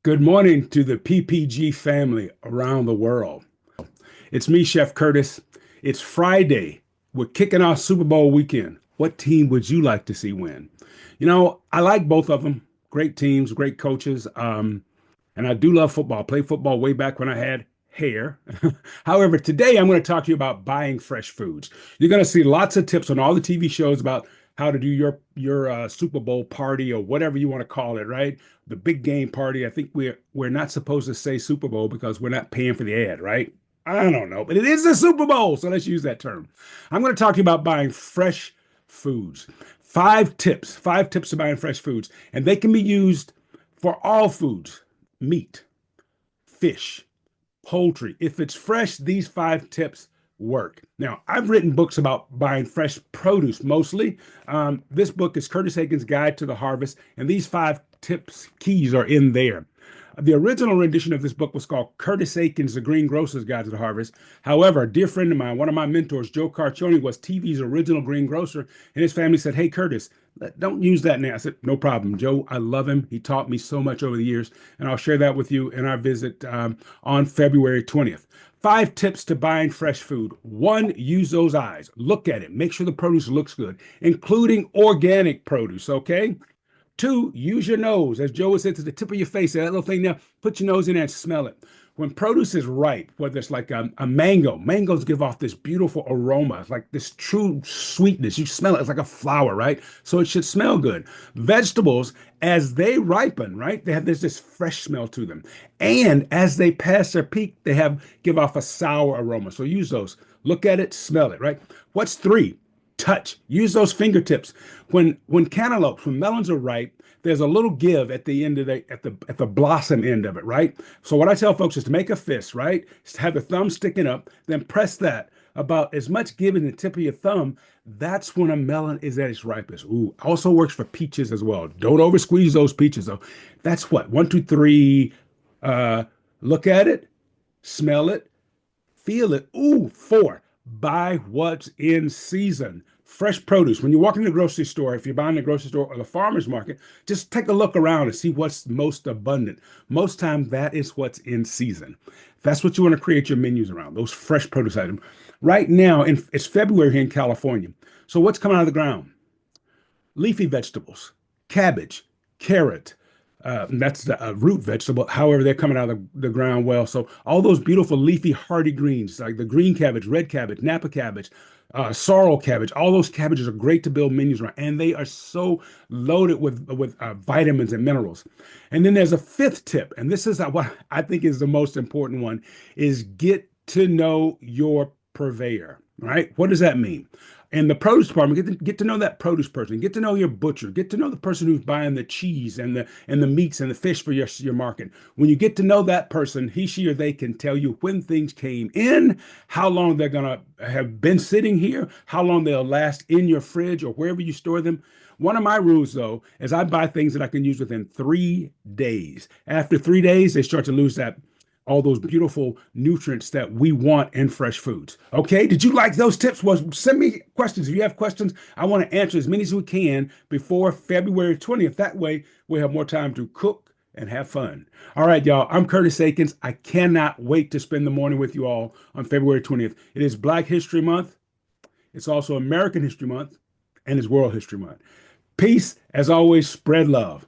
Good morning to the PPG family around the world. It's me, Chef Curtis. It's Friday. We're kicking off Super Bowl weekend. What team would you like to see win? I like both of them. Great teams, great coaches. And I do love football. I played football way back when I had hair. However, today I'm going to talk to you about buying fresh foods. You're going to see lots of tips on all the TV shows about how to do your Super Bowl party or whatever you want to call it, right? The big game party. I think we're not supposed to say Super Bowl because we're not paying for the ad, right? I don't know, but it is the Super Bowl, so let's use that term. I'm going to talk to you about buying fresh foods. Five tips to buying fresh foods, and they can be used for all foods: meat, fish, poultry. If it's fresh, these five tips work. Now, I've written books about buying fresh produce mostly. This book is Curtis Aikens' Guide to the Harvest, and these five tips, keys are in there. The original rendition of this book was called Curtis Aikens, The Green Grocer's Guide to the Harvest. However, a dear friend of mine, one of my mentors, Joe Carcioni, was TV's original green grocer, and his family said, "Hey, Curtis, don't use that now." I said, "No problem, Joe. I love him. He taught me so much over the years, and I'll share that with you in our visit on February 20th. Five tips to buying fresh food. One, use those eyes. Look at it. Make sure the produce looks good, including organic produce, okay? Two, use your nose. As Joe would say, to the tip of your face, that little thing there, put your nose in there and smell it. When produce is ripe, whether it's like a mango, mangoes give off this beautiful aroma. It's like this true sweetness. You smell it. It's like a flower, right? So it should smell good. Vegetables, as they ripen, right, there's this fresh smell to them. And as they pass their peak, give off a sour aroma. So use those. Look at it, smell it, right? What's three? Touch. Use those fingertips. When cantaloupes, when melons are ripe, there's a little give at the end of the blossom end of it, right? So what I tell folks is to make a fist, right? Is to have the thumb sticking up, then press that about as much give in the tip of your thumb. That's when a melon is at its ripest. Ooh, also works for peaches as well. Don't over squeeze those peaches though. That's what, one, two, three. Look at it, smell it, feel it. Ooh, four. Buy what's in season. Fresh produce. When you walk in the grocery store, if you're buying the grocery store or the farmer's market, just take a look around and see what's most abundant. Most time that is what's in season. That's what you want to create your menus around, those fresh produce items. Right now, it's February here in California. So what's coming out of the ground? Leafy vegetables, cabbage, carrot. That's the root vegetable. However, they're coming out of the ground well. So all those beautiful leafy hardy greens, like the green cabbage, red cabbage, Napa cabbage, sorrel cabbage, all those cabbages are great to build menus around, and they are so loaded with vitamins and minerals. And then there's a fifth tip, and this is what I think is the most important one: is get to know your purveyor. Right? What does that mean? In the produce department, get to know that produce person, get to know your butcher, get to know the person who's buying the cheese and the meats and the fish for your market. When you get to know that person, he, she, or they can tell you when things came in, how long they're gonna have been sitting here, how long they'll last in your fridge or wherever you store them. One of my rules, though, is I buy things that I can use within 3 days. After 3 days, they start to lose all those beautiful nutrients that we want in fresh foods. Okay, did you like those tips? Well, send me questions. If you have questions, I want to answer as many as we can before February 20th. That way, we have more time to cook and have fun. All right, y'all, I'm Curtis Aikens. I cannot wait to spend the morning with you all on February 20th. It is Black History Month. It's also American History Month, and it's World History Month. Peace. As always, spread love.